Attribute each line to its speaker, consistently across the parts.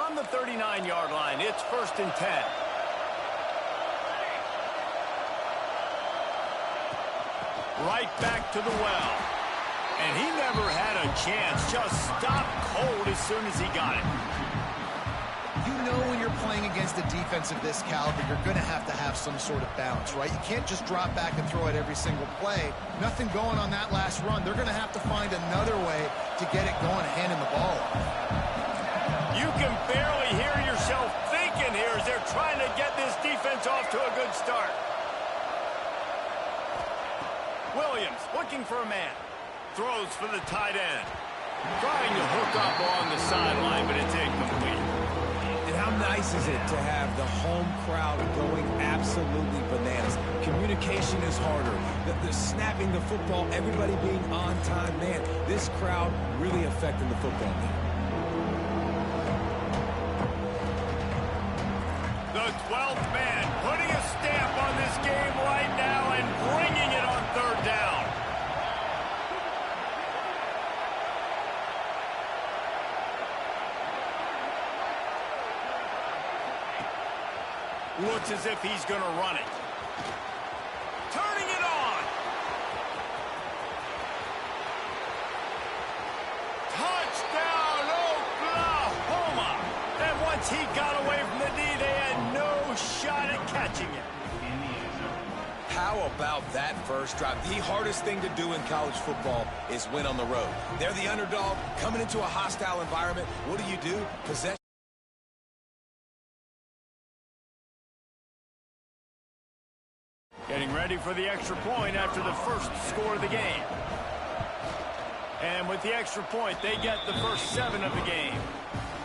Speaker 1: From the 39-yard line, it's 1st and 10. Right back to the well. And he never had a chance. Just stopped cold as soon as he got it.
Speaker 2: You know when you're playing against a defense of this caliber, you're going to have some sort of balance, right? You can't just drop back and throw it every single play. Nothing going on that last run. They're going to have to find another way to get it going, handing the ball off.
Speaker 1: You can barely hear yourself thinking here as they're trying to get this defense off to a good start. Williams looking for a man. Throws for the tight end. Trying to hook up on the sideline, but it's incomplete.
Speaker 3: And how nice is it to have the home crowd going absolutely bananas? Communication is harder. The snapping the football, everybody being on time. Man, this crowd really affecting the football game.
Speaker 1: The 12th man putting a stamp on this game right now and bringing it on 3rd down. Looks as if he's going to run it. Turning it on. Touchdown, Oklahoma. And once he got away from the D, they had no shot at catching it.
Speaker 3: How about that first drive? The hardest thing to do in college football is win on the road. They're the underdog coming into a hostile environment. What do? Possession.
Speaker 1: Getting ready for the extra point after the first score of the game. And with the extra point, they get the first 7 of the game.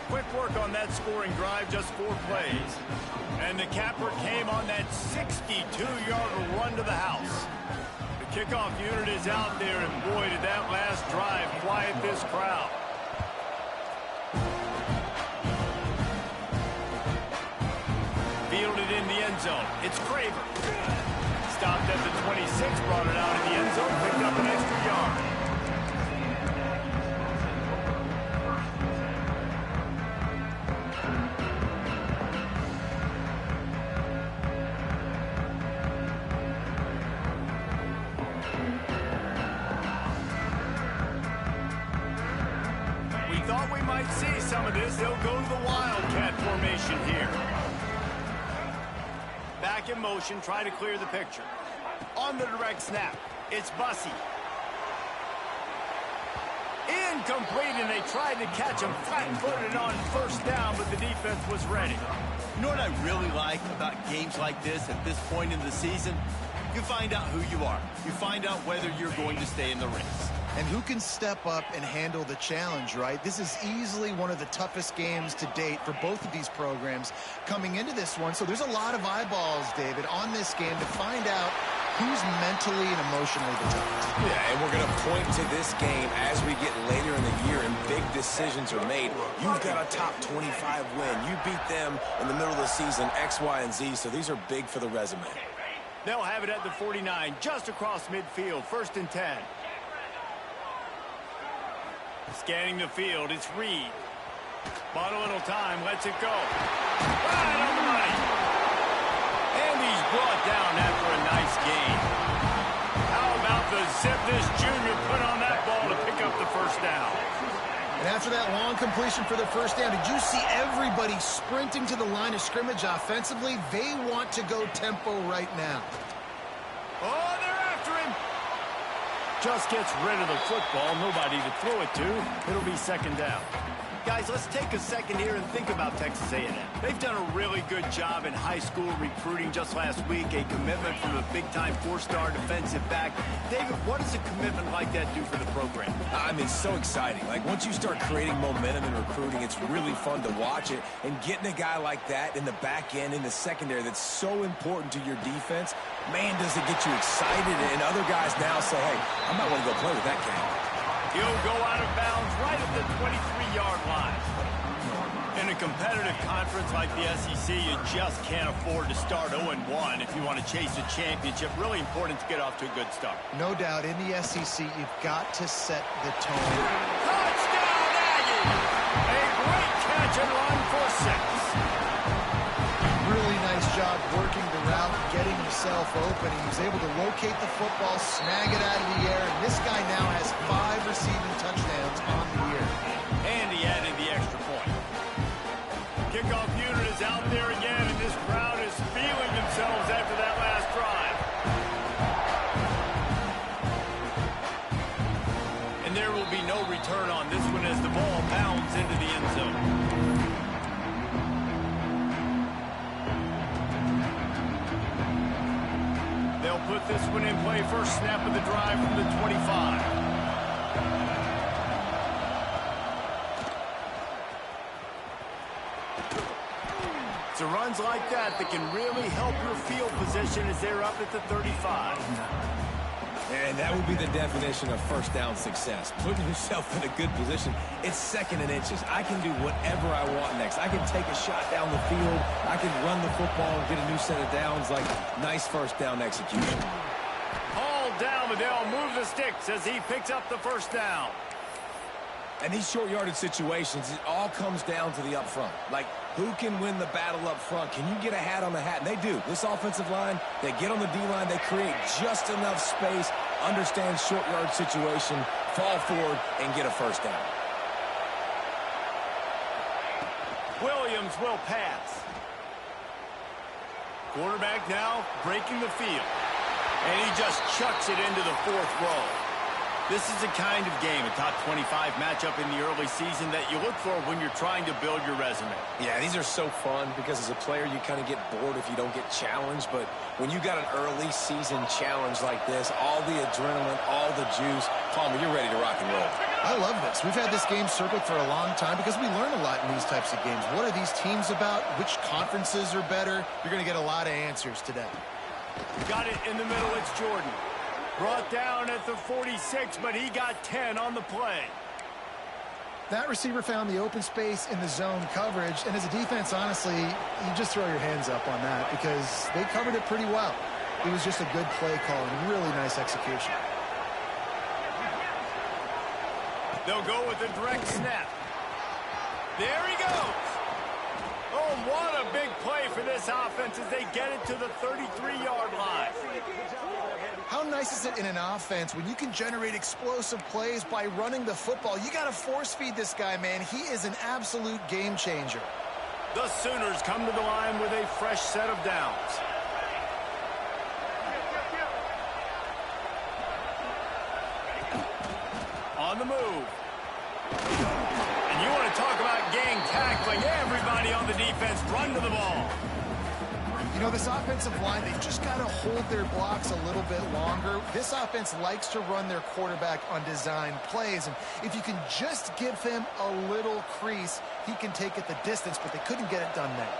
Speaker 1: Quick work on that scoring drive, just 4 plays. And the capper came on that 62-yard run to the house. The kickoff unit is out there, and boy, did that last drive quiet this crowd. Fielded in the end zone. It's Craver. Stopped at the 26, brought it out of the end zone, picked up an extra yard. We thought we might see some of this. They'll go to the Wildcat formation here. Back in motion, try to clear the picture. On the direct snap, it's Bussey. Incomplete, and they tried to catch him flat-footed on 1st down, but the defense was ready.
Speaker 4: You know what I really like about games like this at this point in the season? You find out who you are. You find out whether you're going to stay in the race.
Speaker 2: And who can step up and handle the challenge, right? This is easily one of the toughest games to date for both of these programs coming into this one. So there's a lot of eyeballs, David, on this game to find out who's mentally and emotionally the toughest.
Speaker 3: Yeah, and we're going to point to this game as we get later in the year and big decisions are made. You've got a top 25 win. You beat them in the middle of the season, X, Y, and Z, so these are big for the resume.
Speaker 1: They'll have it at the 49, just across midfield, 1st and 10. Scanning the field, it's Reed. Bought a little time, lets it go. Right on the money. And he's brought down after a nice gain. How about the zip this junior put on that ball to pick up the 1st down?
Speaker 2: And after that long completion for the 1st down, did you see everybody sprinting to the line of scrimmage offensively? They want to go tempo right now.
Speaker 1: Oh, they're after him. Just gets rid of the football. Nobody to throw it to. It'll be 2nd down.
Speaker 4: Guys, let's take a second here and think about Texas A&M.
Speaker 1: They've done a really good job in high school recruiting. Just last week, a commitment from a big-time 4-star defensive back. David, what does a commitment like that do for the program?
Speaker 3: I mean, so exciting. Like, once you start creating momentum in recruiting, it's really fun to watch it. And getting a guy like that in the back end, in the secondary, that's so important to your defense, man, does it get you excited. And other guys now say, hey, I might want to go play with that guy.
Speaker 1: He'll go out of bounds right at the 23-yard line. In a competitive conference like the SEC, you just can't afford to start 0-1 if you want to chase a championship. Really important to get off to a good start.
Speaker 2: No doubt, in the SEC, you've got to set the tone.
Speaker 1: Touchdown, Aggies! A great catch play-action run for 6.
Speaker 2: Really nice job working the route, getting himself open. He was able to locate the football, snag it out of the air, and this guy now has 5 receiving touchdowns on the year.
Speaker 1: And he added the extra point. Kickoff unit is out there again, and this crowd is feeling themselves after that last drive. And there will be no return on this one as the ball bounds into the end zone. They'll put this one in play, first snap of the drive from the 25. It's runs like that can really help your field position as they're up at the 35.
Speaker 3: And that would be the definition of first down success. Putting yourself in a good position. It's 2nd and inches. I can do whatever I want next. I can take a shot down the field. I can run the football and get a new set of downs. Like, nice first down execution.
Speaker 1: All down, but they'll move the sticks as he picks up the first down.
Speaker 3: And these short yardage situations, it all comes down to the up front. Like, who can win the battle up front? Can you get a hat on the hat? And they do. This offensive line, they get on the D-line, they create just enough space, understand short yard situation, fall forward, and get a first down.
Speaker 1: Williams will pass. Quarterback now breaking the field. And he just chucks it into the 4th row. This is the kind of game, a top 25 matchup in the early season that you look for when you're trying to build your resume.
Speaker 3: Yeah, these are so fun because as a player, you kind of get bored if you don't get challenged. But when you got an early season challenge like this, all the adrenaline, all the juice, Palmer, you're ready to rock and roll.
Speaker 2: I love this. We've had this game circled for a long time because we learn a lot in these types of games. What are these teams about? Which conferences are better? You're going to get a lot of answers today.
Speaker 1: Got it in the middle. It's Jordan. Brought down at the 46, but he got 10 on the play.
Speaker 2: That receiver found the open space in the zone coverage, and as a defense, honestly, you just throw your hands up on that because they covered it pretty well. It was just a good play call and really nice execution.
Speaker 1: They'll go with a direct snap. There he goes. Oh, what a big play for this offense as they get it to the 33-yard line.
Speaker 2: How nice is it in an offense when you can generate explosive plays by running the football? You got to force feed this guy, man. He is an absolute game changer.
Speaker 1: The Sooners come to the line with a fresh set of downs. On the move. And you want to talk about gang tackling. Everybody on the defense run to the ball.
Speaker 2: You know, this offensive line, they just got to hold their blocks a little bit longer. This offense likes to run their quarterback on design plays, and if you can just give him a little crease, he can take it the distance, but they couldn't get it done there.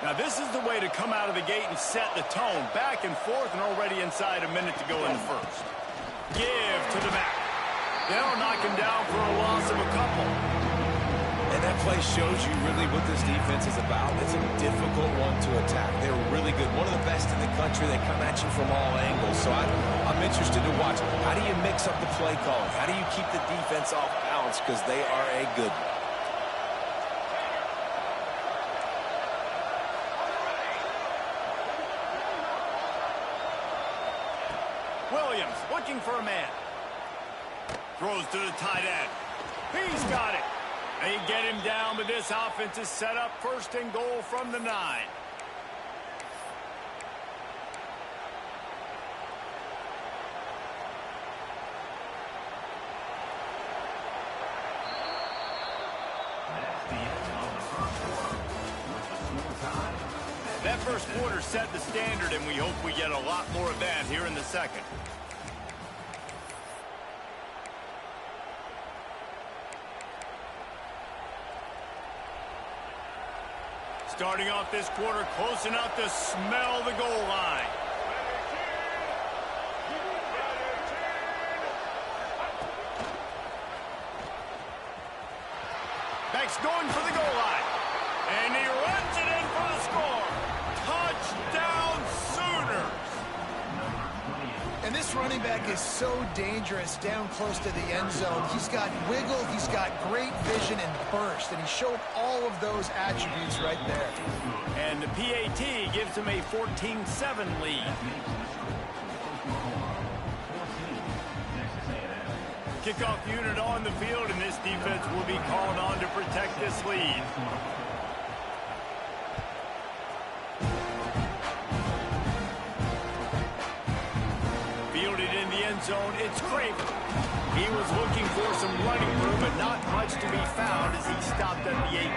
Speaker 1: Now, this is the way to come out of the gate and set the tone. Back and forth and already inside a minute to go in the first. Give to the back. They'll knock him down for a loss of a couple.
Speaker 3: And that play shows you really what this defense is about. It's a difficult one to attack. They're really good. One of the best in the country. They come at you from all angles. So I'm interested to watch. How do you mix up the play calling? How do you keep the defense off balance? Because they are a good one.
Speaker 1: Williams looking for a man. Throws to the tight end. He's got it. They get him down, but this offense is set up first and goal from the 9. That first quarter set the standard, and we hope we get a lot more of that here in the second. Starting off this quarter close enough to smell the goal line. Beck's going for the goal line. And he runs it in for the score. Touchdown, Sooners.
Speaker 2: And this running back is so dangerous down close to the end zone. He's got wiggle, he's got great vision and burst, and he showed all of those attributes right there.
Speaker 1: And the PAT gives him a 14-7 lead. Kickoff unit on the field, and this defense will be called on to protect this lead. Fielded in the end zone, it's Craven. He was looking for some running room, but not much to be found as he stopped at the 18.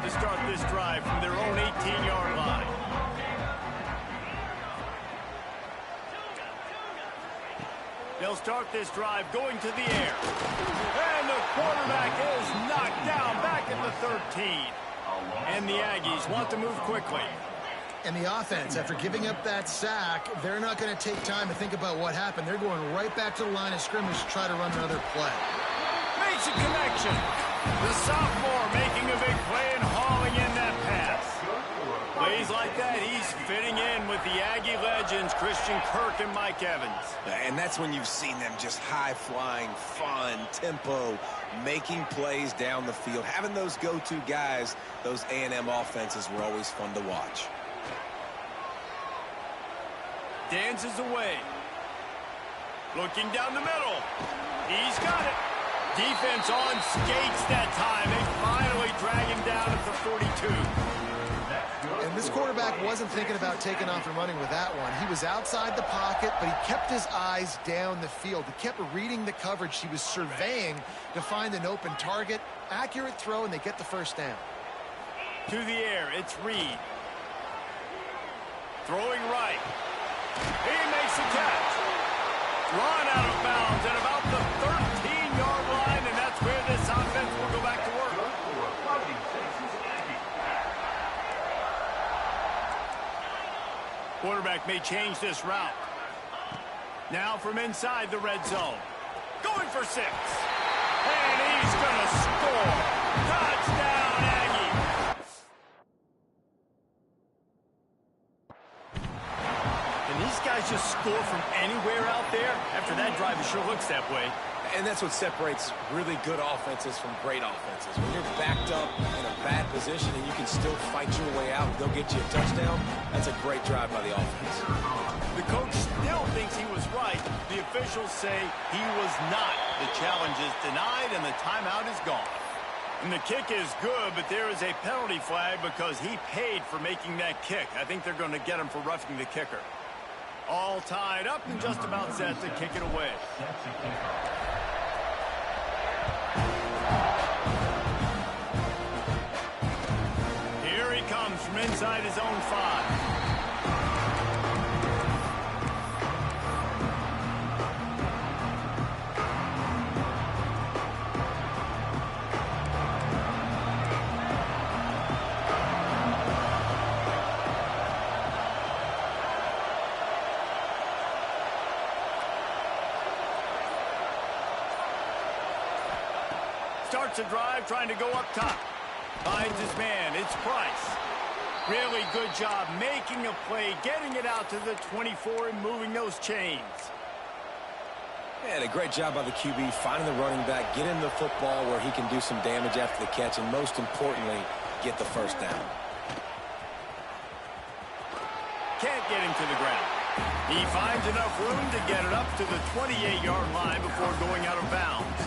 Speaker 1: To start this drive from their own 18-yard line. They'll start this drive going to the air. And the quarterback is knocked down back at the 13. And the Aggies want to move quickly.
Speaker 2: And the offense, after giving up that sack, they're not going to take time to think about what happened. They're going right back to the line of scrimmage to try to run another play.
Speaker 1: Makes a connection. The sophomore making a big play and hauling in that pass. Plays like that, he's fitting in with the Aggie legends, Christian Kirk and Mike Evans.
Speaker 3: And that's when you've seen them just high-flying, fun, tempo, making plays down the field. Having those go-to guys, those A&M offenses were always fun to watch.
Speaker 1: Dances away. Looking down the middle. He's got it. Defense on skates that time. They finally drag him down at the 42.
Speaker 2: And this quarterback wasn't thinking about taking off and running with that one. He was outside the pocket, but he kept his eyes down the field. He kept reading the coverage. He was surveying to find an open target. Accurate throw, and they get the first down.
Speaker 1: To the air, it's Reed. Throwing right. He makes the catch. Run out of bounds at about the 13-yard line, and that's where this offense will go back to work. Quarterback may change this route. Now from inside the red zone. Going for 6. And he's going to score. Touchdown, Aggie. And these guys just score from anywhere out there? After that drive, it sure looks that way.
Speaker 3: And that's what separates really good offenses from great offenses. When you're backed up in a bad position and you can still fight your way out and go get you a touchdown, that's a great drive by the offense.
Speaker 1: The coach still thinks he was right. The officials say he was not. The challenge is denied and the timeout is gone. And the kick is good, but there is a penalty flag because he paid for making that kick. I think they're going to get him for roughing the kicker. All tied up and just about set to kick it away. Here he comes from inside his own 5. Starts a drive trying to go up top. Finds his man. It's Price. Really good job making a play, getting it out to the 24 and moving those chains.
Speaker 3: And a great job by the QB finding the running back, get him the football where he can do some damage after the catch, and most importantly, get the first down.
Speaker 1: Can't get him to the ground. He finds enough room to get it up to the 28-yard line before going out of bounds.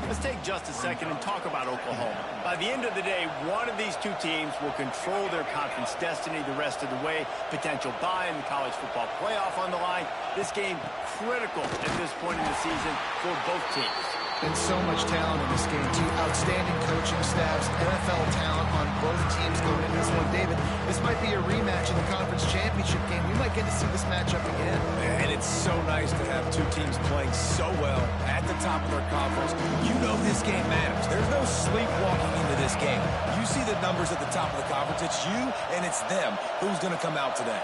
Speaker 1: Let's take just a second and talk about Oklahoma. By the end of the day, one of these two teams will control their conference destiny the rest of the way. Potential bye in the college football playoff on the line. This game critical at this point in the season for both teams.
Speaker 2: And so much talent in this game, too. Outstanding coaching staffs, NFL talent on both teams going into this one. David, this might be a rematch in the conference championship game. We might get to see this matchup again.
Speaker 3: And it's so nice to have two teams playing so well at the top of their conference. You know this game matters. There's no sleepwalking into this game. You see the numbers at the top of the conference. It's you and it's them. Who's going to come out today?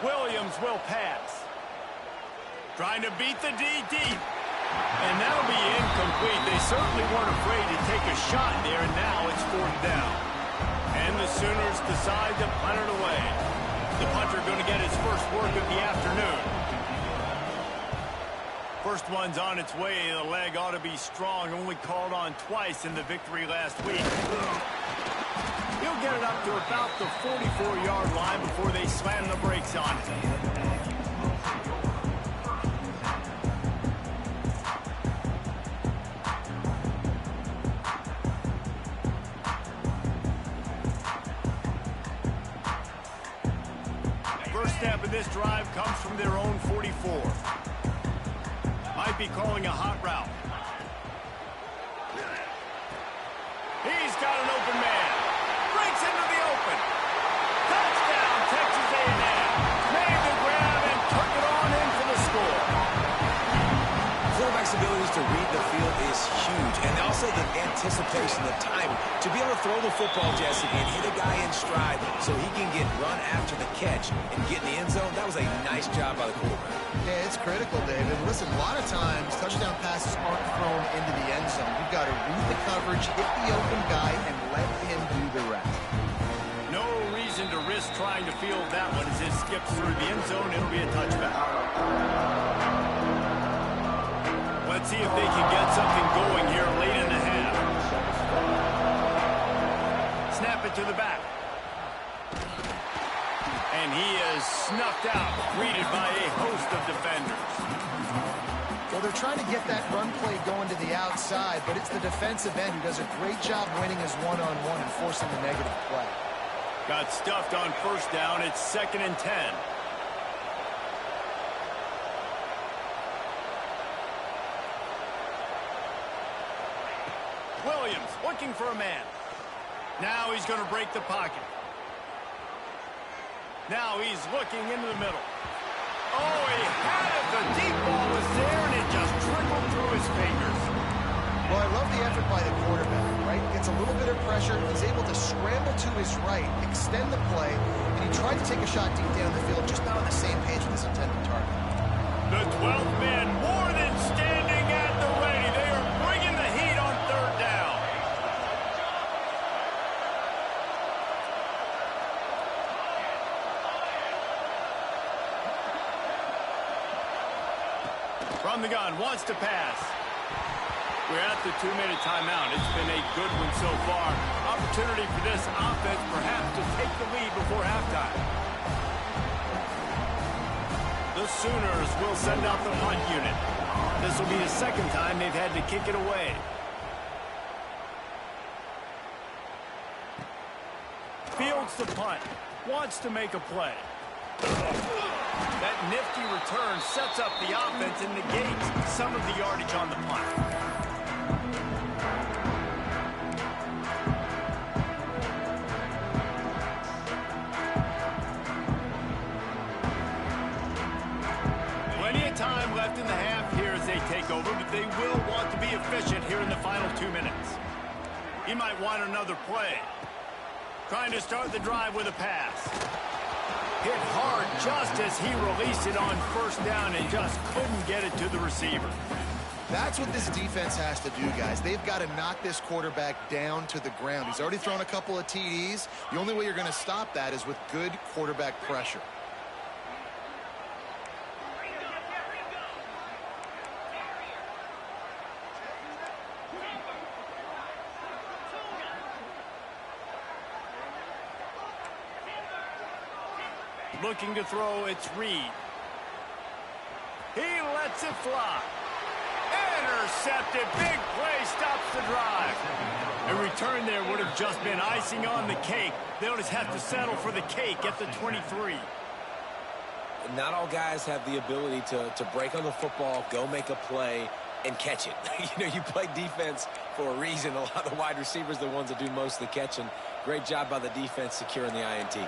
Speaker 1: Williams will pass. Trying to beat the D deep. And that'll be incomplete. They certainly weren't afraid to take a shot there, and now it's 4th down. And the Sooners decide to punt it away. The punter going to get his first work of the afternoon. First one's on its way. The leg ought to be strong. Only called on twice in the victory last week. He'll get it up to about the 44-yard line before they slam the brakes on it. First step of this drive comes from their own 44. Might be calling a hot route. He's got an open man. Breaks into the open. Touchdown, Texas A&M. Made the grab and took it on in for the score.
Speaker 3: Quarterback's abilities to read the field is huge, and also the anticipation, the timing. To be able to throw the football, Jesse, and hit a guy in stride so he can get run after the catch and get in the end zone, that was a nice job by the quarterback.
Speaker 2: Yeah, it's critical, David. Listen, a lot of times, touchdown passes aren't thrown into the end zone. You've got to read the coverage, hit the open guy, and let him do the rest.
Speaker 1: No reason to risk trying to field that one as it skips through the end zone. It'll be a touchback. Let's see if they can get something going here late in the half. Snap it to the back. And he is snuffed out, greeted by a host of defenders.
Speaker 2: Well, they're trying to get that run play going to the outside, but it's the defensive end who does a great job winning his one-on-one and forcing the negative play.
Speaker 1: Got stuffed on first down. It's 2nd and 10. Williams looking for a man. Now he's going to break the pocket. Now he's looking into the middle. Oh, he had it. The deep ball was there, and it just trickled through his fingers.
Speaker 2: Well, I love the effort by the quarterback, right? Gets a little bit of pressure. He's able to scramble to his right, extend the play, and he tried to take a shot deep down the field, just not on the same page with his intended target.
Speaker 1: The 12th man more than standing at the ready. They are bringing the heat on 3rd down. From the gun, wants to pass. We're at the 2-minute timeout. It's been a good one so far. Opportunity for this offense perhaps to take the lead before halftime. The Sooners will send out the punt unit. This will be the 2nd time they've had to kick it away. Fields the punt. Wants to make a play. That nifty return sets up the offense and negates some of the yardage on the punt. Plenty of time left in the half here as they take over, but they will want to be efficient here in the final 2 minutes. He might want another play. Trying to start the drive with a pass. Hit hard just as he released it on first down and just couldn't get it to the receiver.
Speaker 2: That's what this defense has to do, guys. They've got to knock this quarterback down to the ground. He's already thrown a couple of TDs. The only way you're going to stop that is with good quarterback pressure.
Speaker 1: Looking to throw, it's Reed. He lets it fly. Intercepted. Big play stops the drive. A return there would have just been icing on the cake. They'll just have to settle for the cake at the 23.
Speaker 3: Not all guys have the ability to break on the football, go make a play, and catch it. You play defense for a reason. A lot of the wide receivers are the ones that do most of the catching. Great job by the defense securing the INT.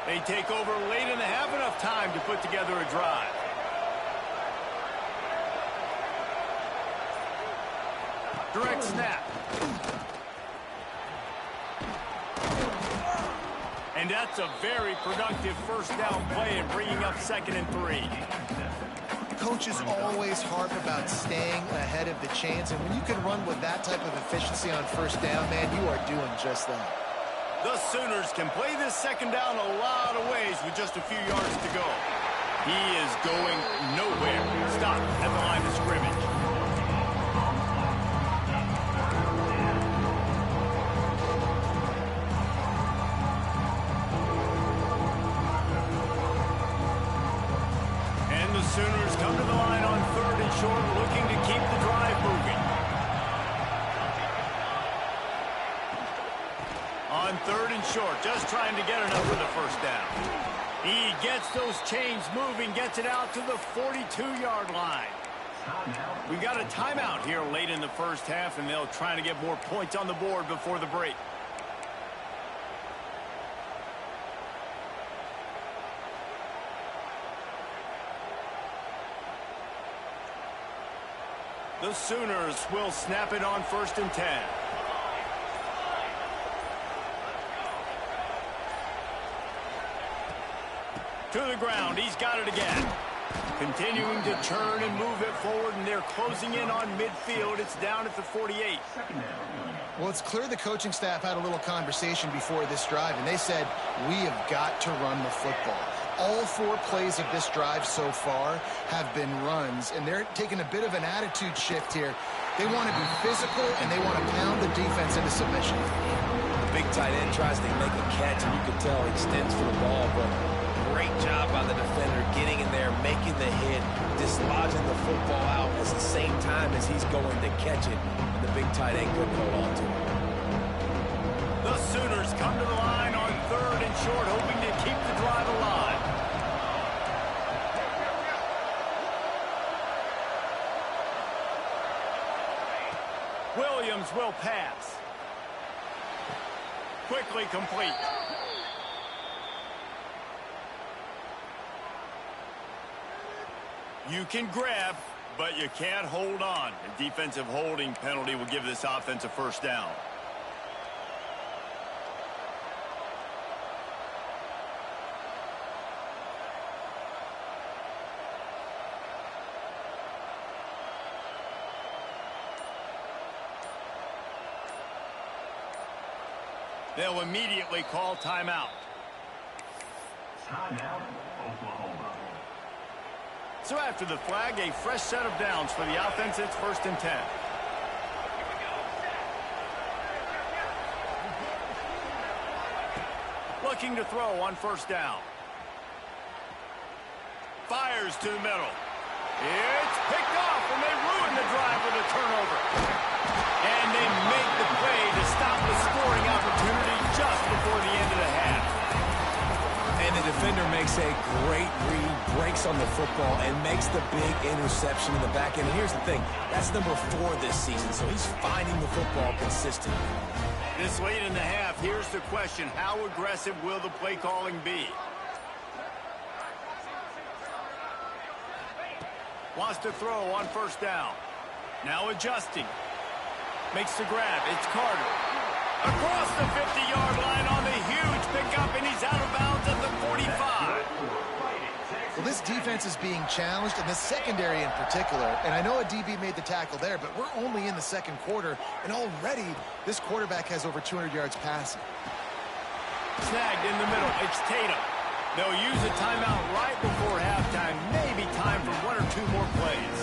Speaker 1: They take over late in the half, enough time to put together a drive. Direct snap. And that's a very productive first down play and bringing up 2nd and 3.
Speaker 2: Coaches always harp about staying ahead of the chains, and when you can run with that type of efficiency on first down, man, you are doing just that.
Speaker 1: The Sooners can play this 2nd down a lot of ways with just a few yards to go. He is going nowhere. Stop at the line of scrimmage. Sooners come to the line on 3rd and short, looking to keep the drive moving. On 3rd and short, just trying to get enough for the first down. He gets those chains moving, gets it out to the 42-yard line. We got a timeout here late in the first half, and they'll try to get more points on the board before the break. The Sooners will snap it on 1st and 10. To the ground. He's got it again. Continuing to turn and move it forward, and they're closing in on midfield. It's down at the 48.
Speaker 2: Well, it's clear the coaching staff had a little conversation before this drive, and they said, we have got to run the football. All 4 plays of this drive so far have been runs, and they're taking a bit of an attitude shift here. They want to be physical, and they want to pound the defense into submission.
Speaker 3: The big tight end tries to make a catch, and you can tell he extends for the ball, but great job by the defender getting in there, making the hit, dislodging the football out at the same time as he's going to catch it, and the big tight end couldn't hold on to it.
Speaker 1: The Sooners come to the line on 3rd and short, hoping to keep the drive alive. Williams will pass. Quickly complete. You can grab, but you can't hold on. A defensive holding penalty will give this offense a first down. They'll immediately call timeout.
Speaker 5: Timeout, Oklahoma.
Speaker 1: So after the flag, a fresh set of downs for the offense. It's 1st and 10. Looking to throw on 1st down. Fires to the middle. It's picked off, and they ruin the drive with a turnover. And they make the play to stop the scoring opportunity just before the end of the half.
Speaker 3: And the defender makes a great read, breaks on the football, and makes the big interception in the back end. And here's the thing, that's number 4 this season, so he's finding the football consistently.
Speaker 1: This late in the half, here's the question, how aggressive will the play calling be? Wants to throw on 1st down. Now adjusting. Makes the grab. It's Carter. Across the 50-yard line on the huge pickup, and he's out of bounds at the 45.
Speaker 2: Well, this defense is being challenged, and the secondary in particular. And I know a DB made the tackle there, but we're only in the 2nd quarter, and already this quarterback has over 200 yards passing.
Speaker 1: Snagged in the middle. It's Tatum. They'll use a timeout right before halftime. Maybe time for 1 or 2 more plays.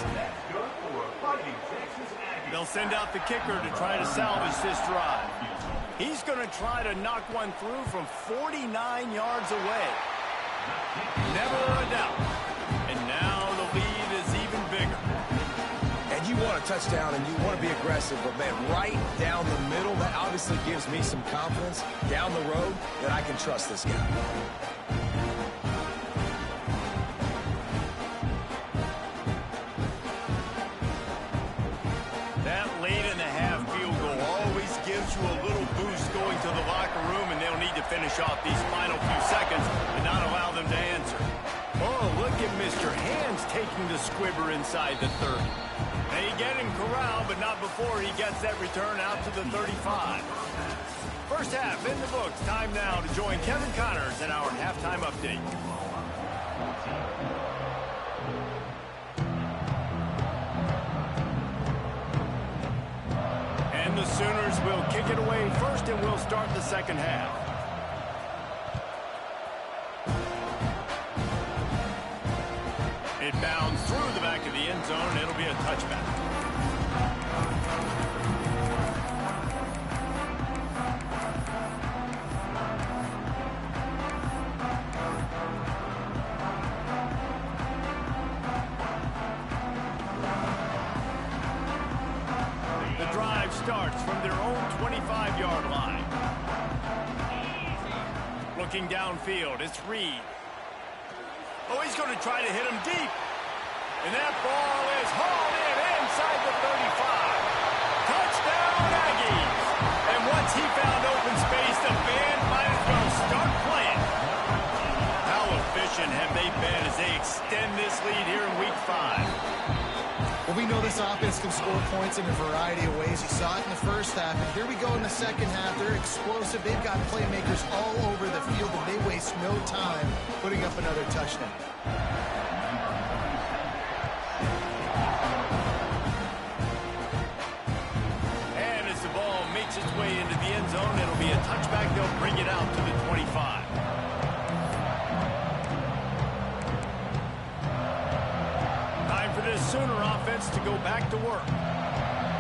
Speaker 1: They'll send out the kicker to try to salvage this drive. He's going to try to knock one through from 49 yards away. Never a doubt. And now the lead is even bigger.
Speaker 3: And you want a touchdown and you want to be aggressive, but man, right down the middle, that obviously gives me some confidence down the road that I can trust this guy.
Speaker 1: Finish off these final few seconds and not allow them to answer. Oh, look at Mr. Hands taking the squibber inside the 30. They get him corralled, but not before he gets that return out to the 35. First half in the books. Time now to join Kevin Connors in our halftime update. And the Sooners will kick it away first, and we'll start the second half. It bounds through the back of the end zone. It'll be a touchback. Starts from their own 25-yard line. Looking downfield, it's Reed. Oh, he's going to try to hit him deep. And that ball is hauled in inside the 35. Touchdown, Aggies. And once he found open space, the band might as well start playing. How efficient have they been as they extend this lead here in Week 5?
Speaker 2: Well, we know this offense can score points in a variety of ways. You saw it in the first half, and here we go in the second half. They're explosive. They've got playmakers all over the field, and they waste no time putting up another touchdown.
Speaker 1: And as the ball makes its way into the end zone, it'll be a touchback. They'll bring it out to the 25. Sooner offense to go back to work.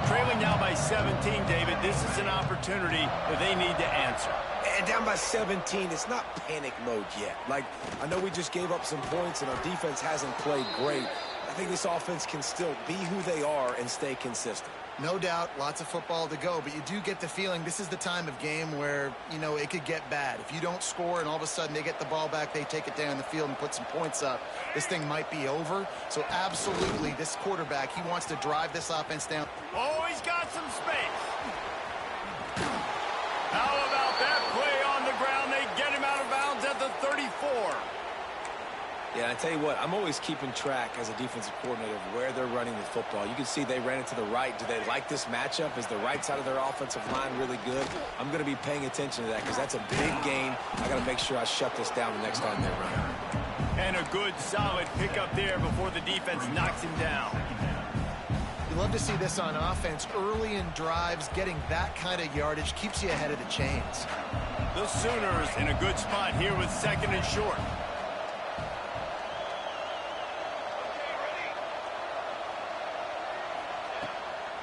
Speaker 1: Trailing now by 17, David. This is an opportunity that they need to answer.
Speaker 3: And down by 17, it's not panic mode yet. Like, I know we just gave up some points and our defense hasn't played great. I think this offense can still be who they are and stay consistent.
Speaker 2: No doubt, lots of football to go, but you do get the feeling this is the time of game where, you know, it could get bad. If you don't score and all of a sudden they get the ball back, they take it down the field and put some points up, this thing might be over. So absolutely, this quarterback, he wants to drive this offense down.
Speaker 1: Oh, he's got some space. How about that play on the ground? They get him out of bounds at the 34.
Speaker 3: Yeah, I tell you what, I'm always keeping track as a defensive coordinator of where they're running the football. You can see they ran it to the right. Do they like this matchup? Is the right side of their offensive line really good? I'm going to be paying attention to that because that's a big gain. I got to make sure I shut this down the next time they run.
Speaker 1: And a good, solid pickup there before the defense knocks him down.
Speaker 2: You love to see this on offense. Early in drives, getting that kind of yardage keeps you ahead of the chains.
Speaker 1: The Sooners in a good spot here with second and short.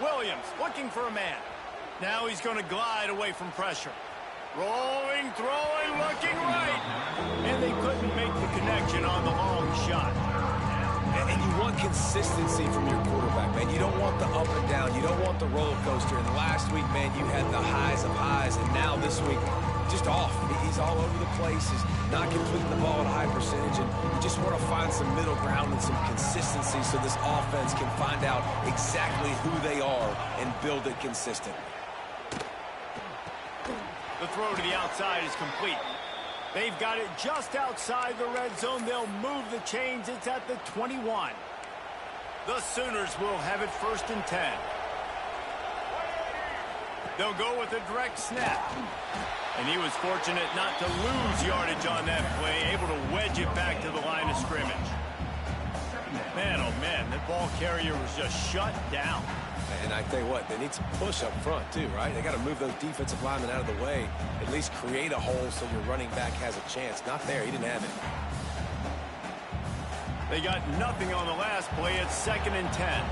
Speaker 1: Williams looking for a man. Now he's going to glide away from pressure. Rolling, throwing, looking right. And they couldn't make the connection on the long shot.
Speaker 3: And you want consistency from your quarterback, man. You don't want the up and down. You don't want the roller coaster. And last week, man, you had the highs of highs. And now this week, just off. He's all over the place. He's not completing the ball at a high percentage. And you just want to find some middle ground and some consistency so this offense can find out exactly who they are and build it consistent.
Speaker 1: The throw to the outside is complete. They've got it just outside the red zone. They'll move the chains. It's at the 21. The Sooners will have it 1st and 10. They'll go with a direct snap. And he was fortunate not to lose yardage on that play, able to wedge it back to the line of scrimmage. Man, oh man, that ball carrier was just shut down.
Speaker 3: And I tell you what, they need some push up front too, right? They got to move those defensive linemen out of the way, at least create a hole so your running back has a chance. Not there, he didn't have it.
Speaker 1: They got nothing on the last play. It's 2nd and 10.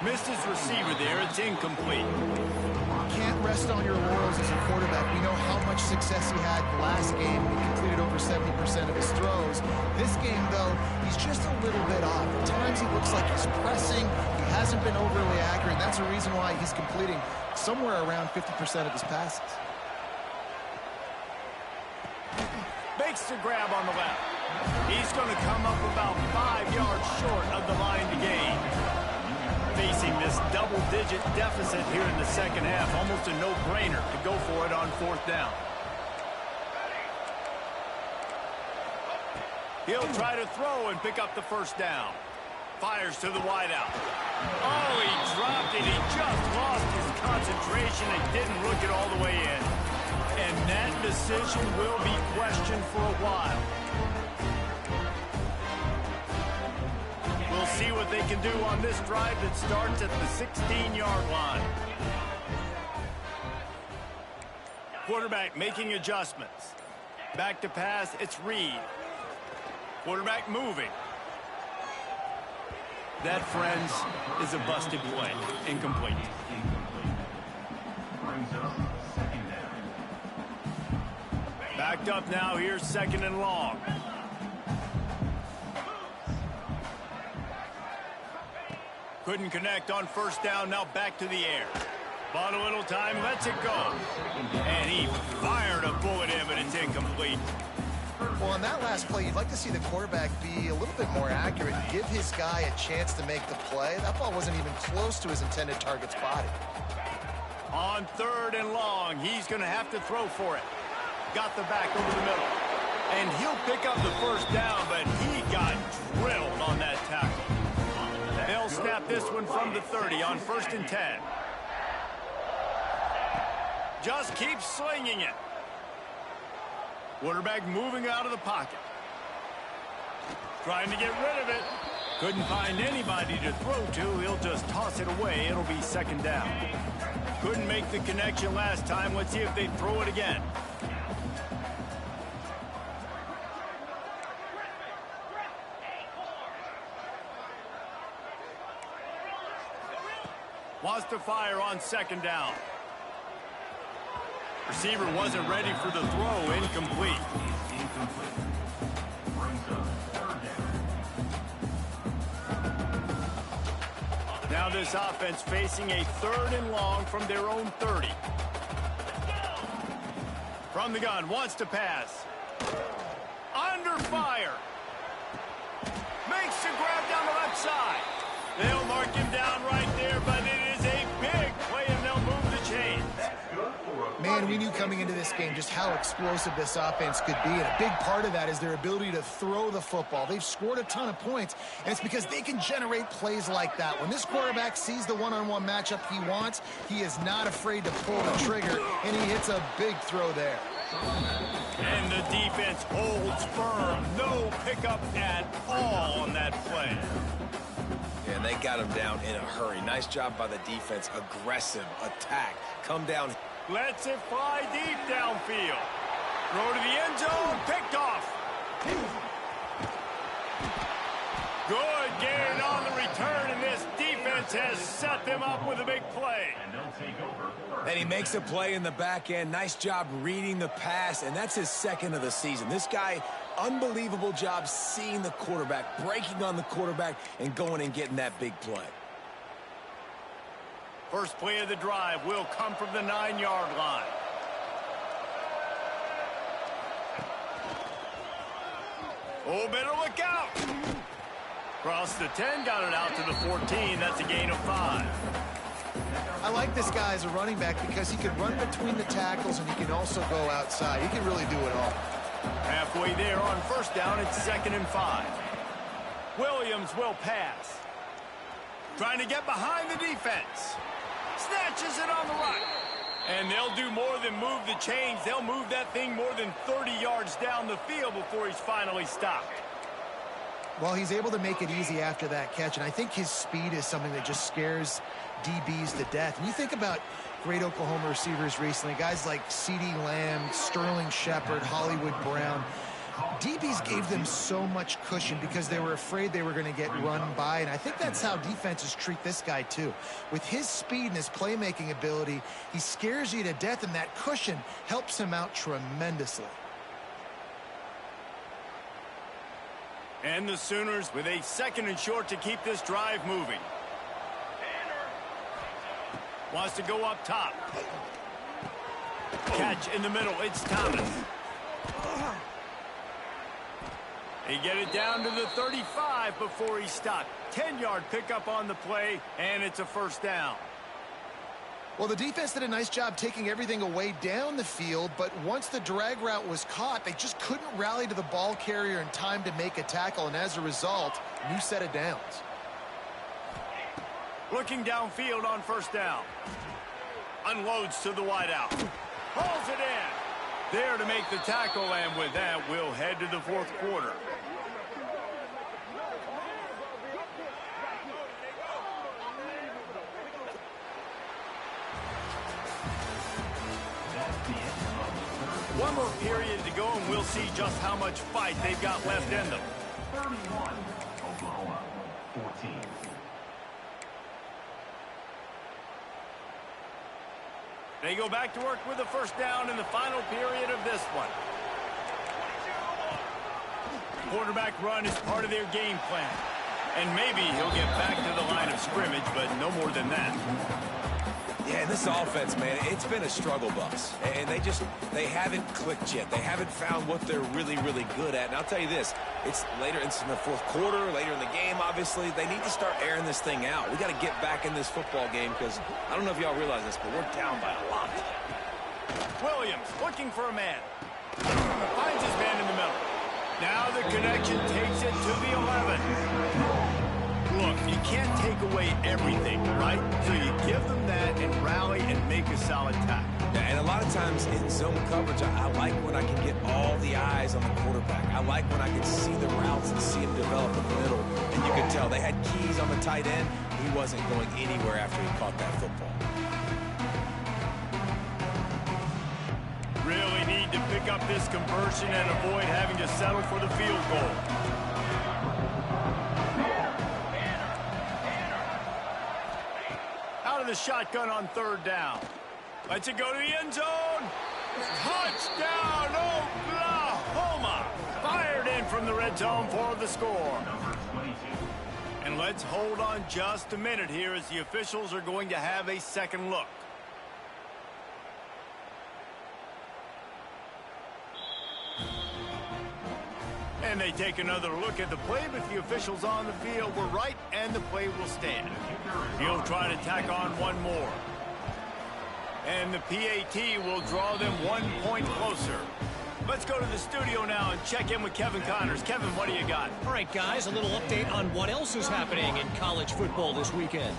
Speaker 1: Missed his receiver there. It's incomplete.
Speaker 2: Can't rest on your laurels as a quarterback. We know how much success he had last game. He completed over 70% of his throws. This game, though, he's just a little bit off. At times he looks like he's pressing. He hasn't been overly accurate. That's a reason why he's completing somewhere around 50% of his passes.
Speaker 1: Makes the grab on the left. He's going to come up about 5 yards short of the line to gain. Facing this double-digit deficit here in the second half, almost a no-brainer to go for it on 4th down. He'll try to throw and pick up the 1st down. Fires to the wideout. Oh, he dropped it. He just lost his concentration and didn't look it all the way in. And that decision will be questioned for a while. We'll see what they can do on this drive that starts at the 16-yard line. Quarterback making adjustments. Back to pass, it's Reed. Quarterback moving.
Speaker 4: That, friends, is a busted play. Incomplete.
Speaker 5: Brings up second down.
Speaker 1: Backed up now, here's 2nd and long. Couldn't connect on 1st down, now back to the air. Bought a little time, lets it go. And he fired a bullet in, but it's incomplete.
Speaker 2: Well, on that last play, you'd like to see the quarterback be a little bit more accurate and give his guy a chance to make the play. That ball wasn't even close to his intended target's body.
Speaker 1: On 3rd and long, he's going to have to throw for it. Got the back over the middle. And he'll pick up the 1st down, but he got drilled on that tackle. They'll snap this one from the 30 on 1st and 10. Just keep slinging it. Quarterback moving out of the pocket. Trying to get rid of it. Couldn't find anybody to throw to. He'll just toss it away. It'll be 2nd down. Couldn't make the connection last time. Let's see if they throw it again. Wants to fire on 2nd down. Receiver wasn't ready for the throw. Incomplete.
Speaker 5: Brings up 3rd down.
Speaker 1: Now this offense facing a 3rd and long from their own 30. From the gun, wants to pass. Under fire. Makes the grab down the left side. They'll mark him down right there, but it is a big play, and they'll move the chains.
Speaker 2: Man, we knew coming into this game just how explosive this offense could be, and a big part of that is their ability to throw the football. They've scored a ton of points, and it's because they can generate plays like that. When this quarterback sees the one-on-one matchup he wants, he is not afraid to pull the trigger, and he hits a big throw there.
Speaker 1: And the defense holds firm. No pickup at all on that play.
Speaker 3: Yeah, and they got him down in a hurry. Nice job by the defense. Aggressive attack. Come down.
Speaker 1: Lets it fly deep downfield. Throw to the end zone. Picked off. Good gain on the return, and this defense has set them up with a big play.
Speaker 5: And they'll take over.
Speaker 3: And he makes a play in the back end. Nice job reading the pass, and that's his 2nd of the season. This guy, unbelievable job seeing the quarterback, breaking on the quarterback, and going and getting that big play.
Speaker 1: First play of the drive will come from the 9-yard line. Oh, better look out. Cross the 10, got it out to the 14. That's a gain of 5.
Speaker 2: I like this guy as a running back because he can run between the tackles and he can also go outside. He can really do it all.
Speaker 1: Halfway there on 1st down, it's 2nd and 5. Williams will pass. Trying to get behind the defense. Snatches it on the right. And they'll do more than move the chains. They'll move that thing more than 30 yards down the field before he's finally stopped.
Speaker 2: Well, he's able to make it easy after that catch, and I think his speed is something that just scares DBs to death. And you think about great Oklahoma receivers recently, guys like CeeDee Lamb, Sterling Shepard, Hollywood Brown. DBs gave them so much cushion because they were afraid they were going to get run by, and I think that's how defenses treat this guy too. With his speed and his playmaking ability, he scares you to death, and that cushion helps him out tremendously.
Speaker 1: And the Sooners with a 2nd and short to keep this drive moving. Wants to go up top. Catch in the middle. It's Thomas. They get it down to the 35 before he's stopped. 10-yard pickup on the play, and it's a 1st down.
Speaker 2: Well, the defense did a nice job taking everything away down the field, but once the drag route was caught, they just couldn't rally to the ball carrier in time to make a tackle, and as a result, new set of downs.
Speaker 1: Looking downfield on first down. Unloads to the wideout. Hauls it in. There to make the tackle, and with that, we'll head to the fourth quarter. One more period to go, and we'll see just how much fight they've got left in them.
Speaker 5: 31, Oklahoma, 14.
Speaker 1: They go back to work with a first down in the final period of this one. Quarterback run is part of their game plan. And maybe he'll get back to the line of scrimmage, but no more than that.
Speaker 3: Yeah, this offense, man, it's been a struggle bus. And they haven't clicked yet. They haven't found what they're really, really good at. And I'll tell you this, it's later in the fourth quarter, later in the game, obviously. They need to start airing this thing out. We got to get back in this football game because I don't know if y'all realize this, but we're down by a lot.
Speaker 1: Williams looking for a man. Finds his man in the middle. Now the connection takes it to the 11. Look, you can't take away everything, right? So you give them that and rally and make a solid tackle.
Speaker 3: Yeah, and a lot of times in zone coverage, I like when I can get all the eyes on the quarterback. I like when I can see the routes and see him develop in the middle. And you can tell they had keys on the tight end. He wasn't going anywhere after he caught that football.
Speaker 1: Really need to pick up this conversion and avoid having to settle for the field goal. Out of the shotgun on third down. Lets it go to the end zone. Touchdown, Oklahoma! Fired in from the red zone for the score. And let's hold on just a minute here as the officials are going to have a second look. And they take another look at the play, but the officials on the field were right, and the play will stand. He'll try to tack on one more. And the PAT will draw them 1 point closer. Let's go to the studio now and check in with Kevin Connors. Kevin, what do you got?
Speaker 6: All right, guys, a little update on what else is happening in college football this weekend.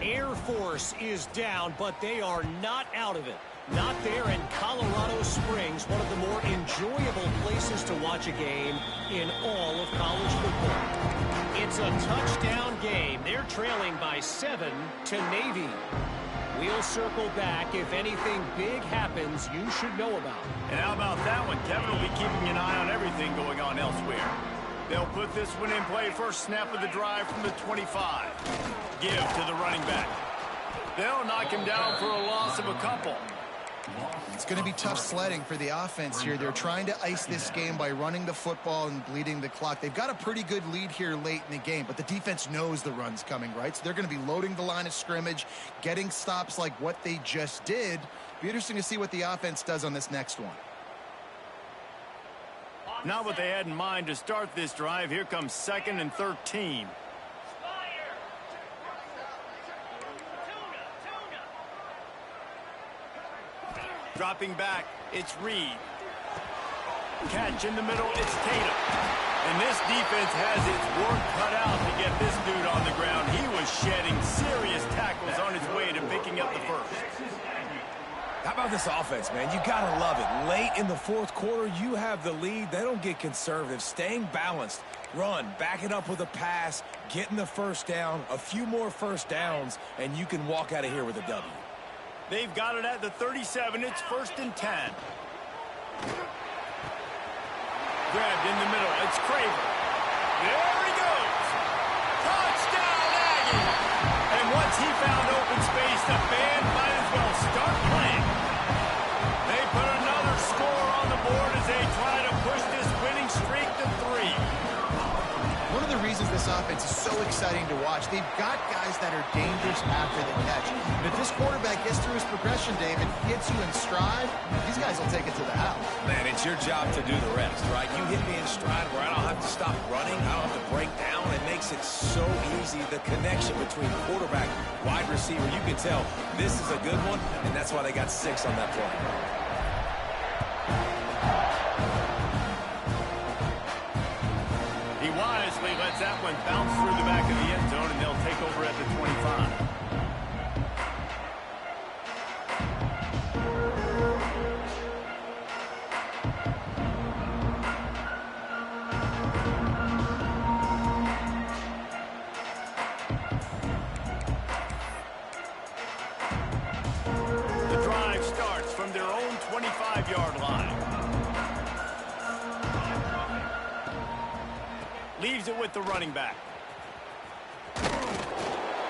Speaker 6: Air Force is down, but they are not out of it. Not there in Colorado Springs, one of the more enjoyable places to watch a game in all of college football. It's a touchdown game. They're trailing by 7 to Navy. We'll circle back. If anything big happens, you should know about.
Speaker 1: And how about that one? Kevin will be keeping an eye on everything going on elsewhere. They'll put this one in play. First snap of the drive from the 25. Give to the running back. They'll knock him down for a loss of a couple.
Speaker 2: It's going to be tough sledding for the offense here. They're trying to ice this game by running the football and bleeding the clock. They've got a pretty good lead here late in the game, but the defense knows the run's coming, right? So they're going to be loading the line of scrimmage, getting stops like what they just did. Be interesting to see what the offense does on this next one.
Speaker 1: Not what they had in mind to start this drive. Here comes 2nd and 13. Dropping back, it's Reed. Catch in the middle, it's Tatum. And this defense has its work cut out to get this dude on the ground. He was shedding serious tackles on his way to picking up the first.
Speaker 3: How about this offense, man? You got to love it. Late in the fourth quarter, you have the lead. They don't get conservative. Staying balanced. Run, back it up with a pass, getting the first down, a few more first downs, and you can walk out of here with a W.
Speaker 1: They've got it at the 37. It's 1st and 10. Grabbed in the middle. It's Craver. There he goes. Touchdown, Aggie. And once he found open space, the band might as well start playing. They put another score on the board as they try to push this winning streak to 3.
Speaker 2: One of the reasons this offense is so exciting to watch, they've got guys that are dangerous after the catch. And if this quarterback gets through his progression, David, hits you in stride, these guys will take it to the house.
Speaker 3: Man, it's your job to do the rest, right? You hit me in stride where I don't have to stop running. I don't have to break down. It makes it so easy. The connection between quarterback, wide receiver, you can tell this is a good one, and that's why they got 6 on that play.
Speaker 1: wisely lets that one bounce through the back of the end zone, and they'll take over at the 25. The drive starts from their own 25-yard line. Leaves it with the running back.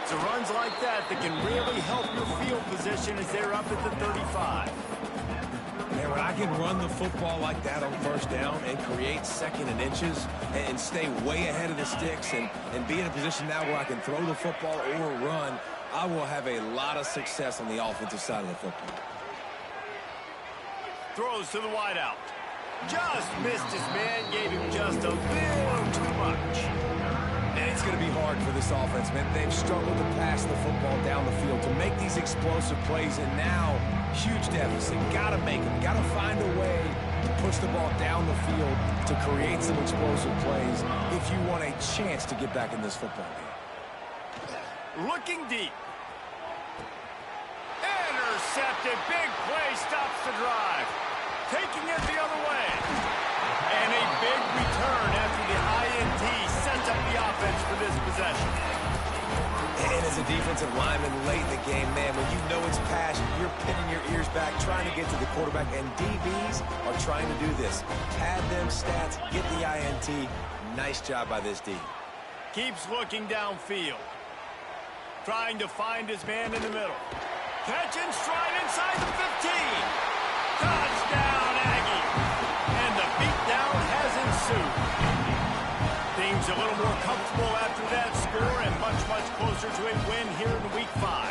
Speaker 1: So runs like that can really help your field position as they're up at the 35.
Speaker 3: Man, when I can run the football like that on first down and create second and inches and stay way ahead of the sticks and be in a position now where I can throw the football or run, I will have a lot of success on the offensive side of the football.
Speaker 1: Throws to the wideout. Just missed his man, gave him just a little too much.
Speaker 3: And it's going to be hard for this offense, man. They've struggled to pass the football down the field to make these explosive plays, and now huge deficit. Got to make them. Got to find a way to push the ball down the field to create some explosive plays if you want a chance to get back in this football game.
Speaker 1: Looking deep. Intercepted. Big play stops the drive. Taking it the other way. And a big return after the INT sets up the offense for this possession.
Speaker 3: And as a defensive lineman late in the game, man, when you know it's pass, you're pinning your ears back, trying to get to the quarterback. And DBs are trying to do this. Pad them stats, get the INT. Nice job by this D.
Speaker 1: Keeps looking downfield. Trying to find his man in the middle. Catch and stride inside the 15. Touchdown, Aggie. And the beatdown has ensued. Things a little more comfortable after that score and much, much closer to a win here in Week 5.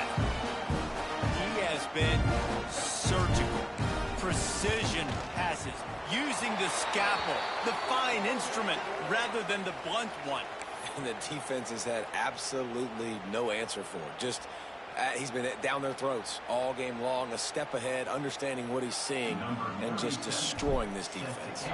Speaker 1: He has been surgical. Precision passes. Using the scalpel, the fine instrument, rather than the blunt one.
Speaker 3: And the defense has had absolutely no answer for it. Just he's been down their throats all game long, a step ahead, understanding what he's seeing, and just destroying this defense.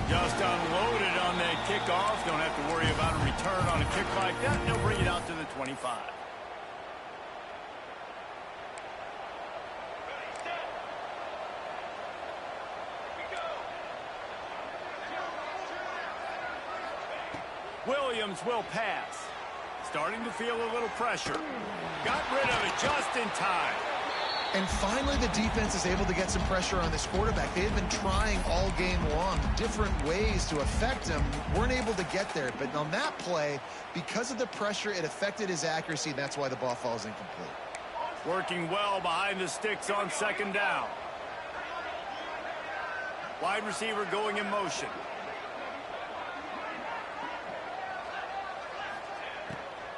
Speaker 1: Just unloaded on that kickoff. Don't have to worry about a return on a kick like that. They'll bring it out to the 25. Williams will pass. Starting to feel a little pressure. Got rid of it just in time.
Speaker 2: And finally, the defense is able to get some pressure on this quarterback. They have been trying all game long different ways to affect him. Weren't able to get there. But on that play, because of the pressure, it affected his accuracy, and that's why the ball falls incomplete.
Speaker 1: Working well behind the sticks on second down. Wide receiver going in motion.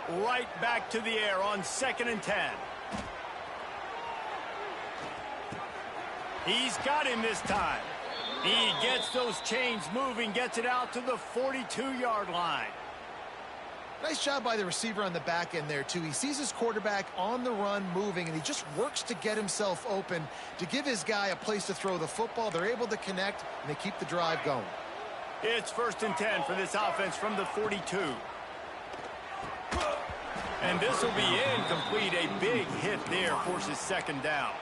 Speaker 1: Right back to the air on 2nd and 10. He's got him this time. He gets those chains moving, gets it out to the 42-yard line.
Speaker 2: Nice job by the receiver on the back end there, too. He sees his quarterback on the run moving, and he just works to get himself open to give his guy a place to throw the football. They're able to connect, and they keep the drive going.
Speaker 1: It's 1st and 10 for this offense from the 42. And this will be incomplete. A big hit there forces second down.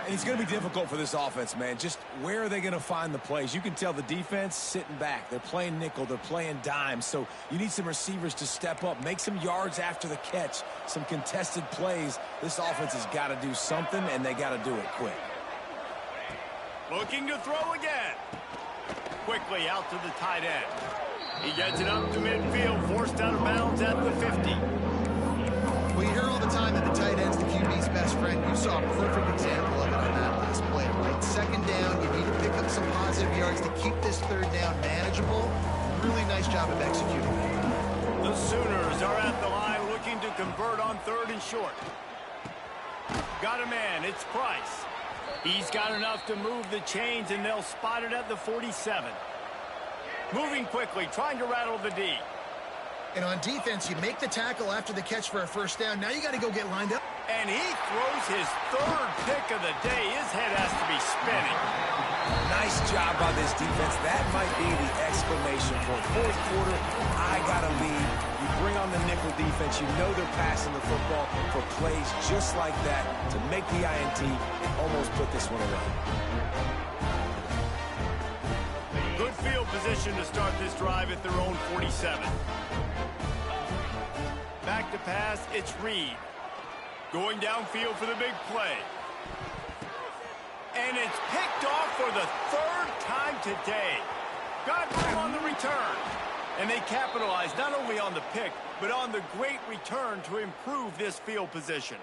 Speaker 3: And it's going to be difficult for this offense, man. Just where are they going to find the plays? You can tell the defense sitting back. They're playing nickel. They're playing dime. So you need some receivers to step up, make some yards after the catch, some contested plays. This offense has got to do something, and they got to do it quick.
Speaker 1: Looking to throw again. Quickly out to the tight end. He gets it up to midfield, forced out of bounds at the 50.
Speaker 2: We hear all the time that the tight end's the QB's best friend. You saw a perfect example of it on that last play, right? Second down, you need to pick up some positive yards to keep this third down manageable. Really nice job of executing.
Speaker 1: The Sooners are at the line looking to convert on 3rd and short. Got a man, it's Price. He's got enough to move the chains, and they'll spot it at the 47. Moving quickly, trying to rattle the D.
Speaker 2: And on defense, you make the tackle after the catch for a first down. Now you got to go get lined up.
Speaker 1: And he throws his third pick of the day. His head has to be spinning.
Speaker 3: Nice job by this defense. That might be the exclamation point. Fourth quarter, I got to lead. You bring on the nickel defense. You know they're passing the football for plays just like that to make the INT almost put this one away.
Speaker 1: Good field position to start this drive at their own 47. Back to pass, it's Reed. Going downfield for the big play. And it's picked off for the third time today. Got room on the return. And they capitalize not only on the pick, but on the great return to improve this field position.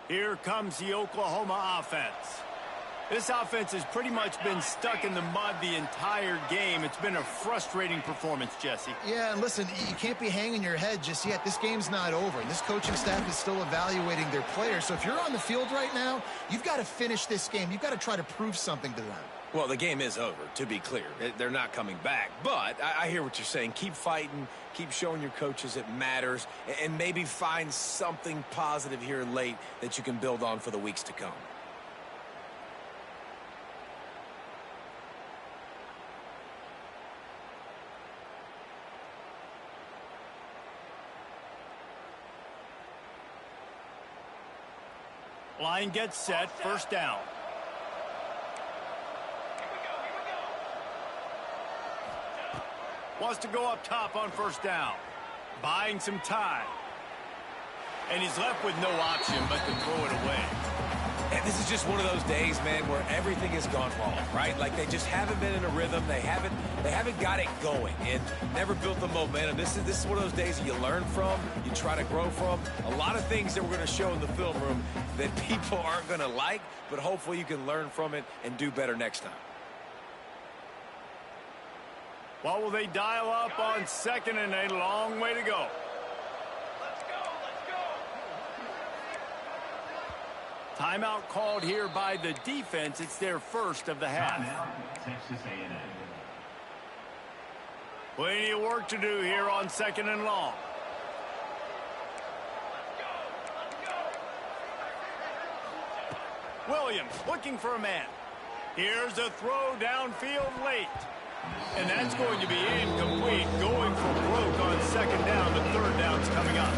Speaker 1: Here comes the Oklahoma offense. This offense has pretty much been stuck in the mud the entire game. It's been a frustrating performance, Jesse.
Speaker 2: Yeah, and listen, you can't be hanging your head just yet. This game's not over, and this coaching staff is still evaluating their players. So if you're on the field right now, you've got to finish this game. You've got to try to prove something to them.
Speaker 3: Well, the game is over, to be clear. They're not coming back. But I hear what you're saying. Keep fighting. Keep showing your coaches it matters. And maybe find something positive here late that you can build on for the weeks to come.
Speaker 1: Line gets set. First down. Wants to go up top on first down. Buying some time. And he's left with no option but to throw it away.
Speaker 3: And this is just one of those days, man, where everything has gone wrong, right? Like they just haven't been in a rhythm. They haven't got it going and never built the momentum. This is one of those days that you learn from, you try to grow from. A lot of things that we're going to show in the film room that people aren't going to like, but hopefully you can learn from it and do better next time.
Speaker 1: What will they dial up on second and a long way to go? Timeout called here by the defense. It's their first of the half.
Speaker 5: Texas A&M.
Speaker 1: Plenty of work to do here on second and long. Williams looking for a man. Here's a throw downfield late. And that's going to be incomplete. Going for broke on second down. The third down's coming up.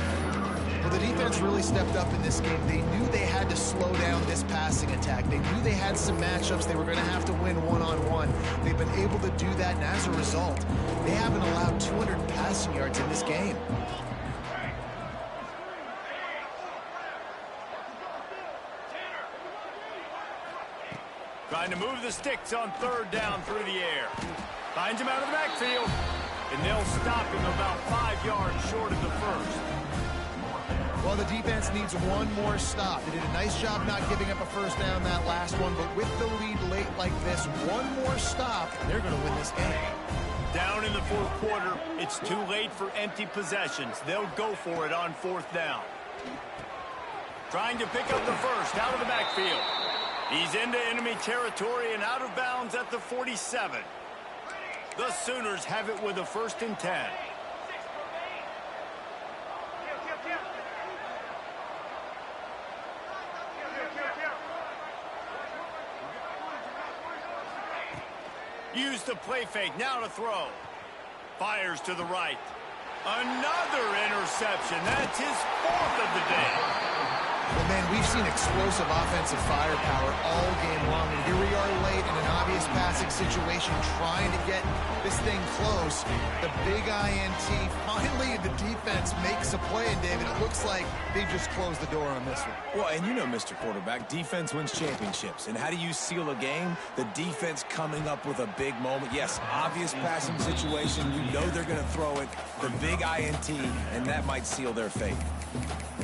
Speaker 2: Well, the defense really stepped up in this game. They knew they had to slow down this passing attack. They knew they had some matchups they were going to have to win one-on-one. They've been able to do that, and as a result, they haven't allowed 200 passing yards in this game.
Speaker 1: Trying to move the sticks on third down through the air. Finds him out of the backfield. And they'll stop him about 5 yards short of the first.
Speaker 2: Well, the defense needs one more stop. They did a nice job not giving up a first down that last one, but with the lead late like this, one more stop, they're going to win this game.
Speaker 1: Down in the fourth quarter, it's too late for empty possessions. They'll go for it on fourth down. Trying to pick up the first out of the backfield. He's into enemy territory and out of bounds at the 47. The Sooners have it with a 1st and 10. Use the play fake, now to throw. Fires to the right. Another interception. That's his 4th of the day.
Speaker 2: Well, man, we've seen explosive offensive firepower all game long, and here we are late in an obvious passing situation trying to get this thing close. The big INT, finally the defense makes a play, and David, it looks like they just closed the door on this one.
Speaker 3: Well, and you know, Mr. Quarterback, defense wins championships. And how do you seal a game? The defense coming up with a big moment. Yes, obvious passing situation. You know they're going to throw it. The big INT, and that might seal their fate.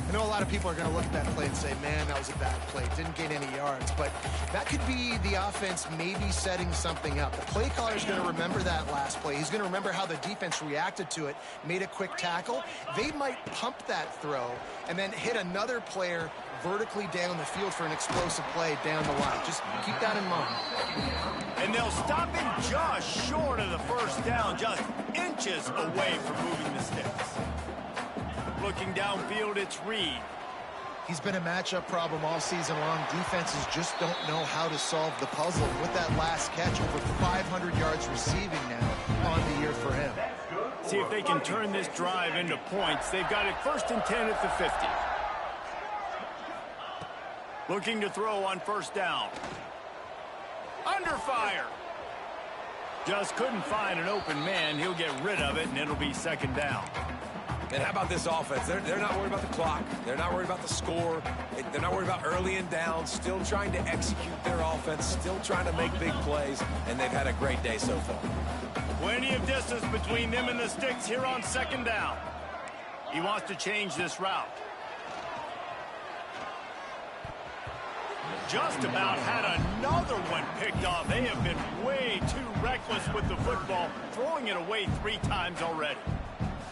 Speaker 2: I know a lot of people are going to look at that play and say, man, that was a bad play. Didn't gain any yards. But that could be the offense maybe setting something up. The play caller is going to remember that last play. He's going to remember how the defense reacted to it, made a quick tackle. They might pump that throw and then hit another player vertically down the field for an explosive play down the line. Just keep that in mind.
Speaker 1: And they'll stop him just short of the first down, just inches away from moving the sticks. Looking downfield, it's Reed.
Speaker 2: He's been a matchup problem all season long. Defenses just don't know how to solve the puzzle. With that last catch, over 500 yards receiving now on the year for him.
Speaker 1: See if they can turn this drive into points. They've got it 1st and 10 at the 50. Looking to throw on first down. Under fire. Just couldn't find an open man. He'll get rid of it, and it'll be 2nd down.
Speaker 3: And how about this offense? They're not worried about the clock. They're not worried about the score. They're not worried about early and down. Still trying to execute their offense. Still trying to make big plays. And they've had a great day so far.
Speaker 1: Plenty of distance between them and the sticks here on 2nd down. He wants to change this route. Just about had another one picked off. They have been way too reckless with the football, throwing it away 3 times already.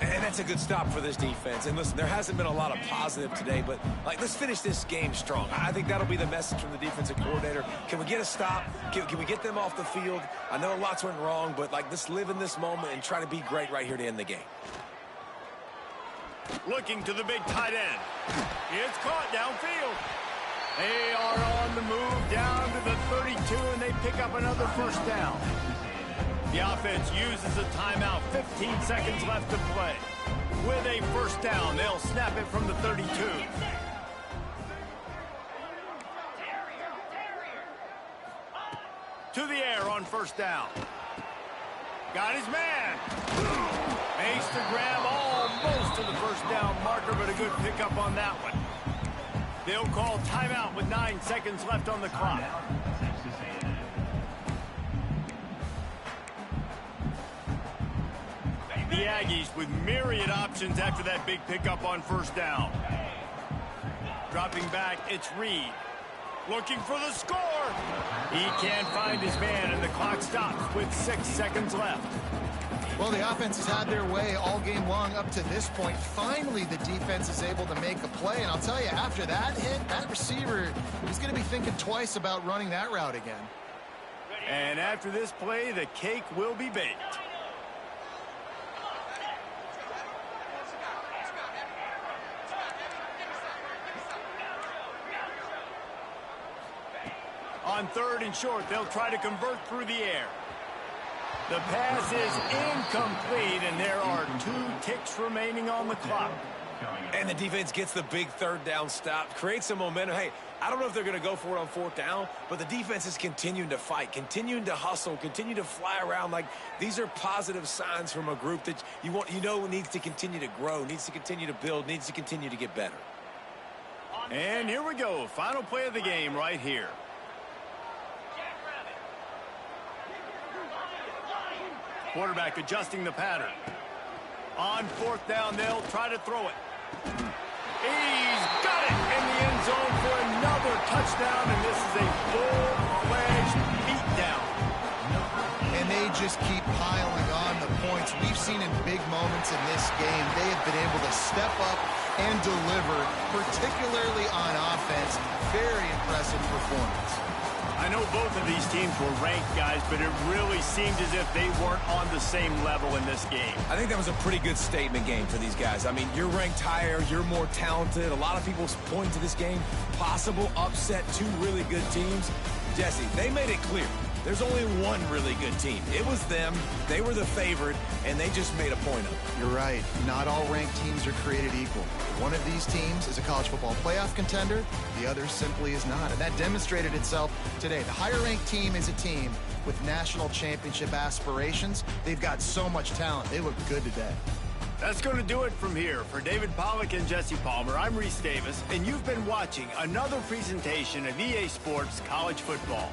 Speaker 3: And that's a good stop for this defense. And listen, there hasn't been a lot of positive today, but let's finish this game strong. I think that'll be the message from the defensive coordinator. Can we get a stop? Can we get them off the field? I know lots went wrong, but let's live in this moment and try to be great right here to end the game.
Speaker 1: Looking to the big tight end. It's caught downfield. They are on the move down to the 32, and they pick up another 1st down. The offense uses a timeout. 15 seconds left to play. With a 1st down, they'll snap it from the 32. To the air on 1st down. Got his man. Makes the grab almost to the 1st down marker, but a good pickup on that one. They'll call timeout with 9 seconds left on the clock. The Aggies with myriad options after that big pickup on 1st down. Dropping back, it's Reed. Looking for the score. He can't find his man, and the clock stops with 6 seconds left.
Speaker 2: Well, the offense has had their way all game long up to this point. Finally, the defense is able to make a play. And I'll tell you, after that hit, that receiver, he's going to be thinking twice about running that route again.
Speaker 1: And after this play, the cake will be baked. On 3rd and short, they'll try to convert through the air. The pass is incomplete, and there are 2 ticks remaining on the clock.
Speaker 3: And the defense gets the big 3rd down stop, creates some momentum. Hey, I don't know if they're going to go for it on 4th down, but the defense is continuing to fight, continuing to hustle, continue to fly around. These are positive signs from a group that you know needs to continue to grow, needs to continue to build, needs to continue to get better.
Speaker 1: And here we go, final play of the game right here. Quarterback adjusting the pattern. On 4th down, they'll try to throw it. He's got it in the end zone for another touchdown, and this is a full-fledged beatdown.
Speaker 2: And they just keep piling on the points. We've seen in big moments in this game, they have been able to step up and deliver, particularly on offense. Very impressive performance.
Speaker 1: I know both of these teams were ranked, guys, but it really seemed as if they weren't on the same level in this game.
Speaker 3: I think that was a pretty good statement game for these guys. I mean, you're ranked higher, you're more talented. A lot of people point to this game, possible upset, 2 really good teams. Jesse, they made it clear. There's only one really good team. It was them. They were the favorite, and they just made a point of it.
Speaker 2: You're right. Not all ranked teams are created equal. One of these teams is a college football playoff contender. The other simply is not, and that demonstrated itself today. The higher-ranked team is a team with national championship aspirations. They've got so much talent. They look good today.
Speaker 1: That's going to do it from here. For David Pollack and Jesse Palmer, I'm Reese Davis, and you've been watching another presentation of EA Sports College Football.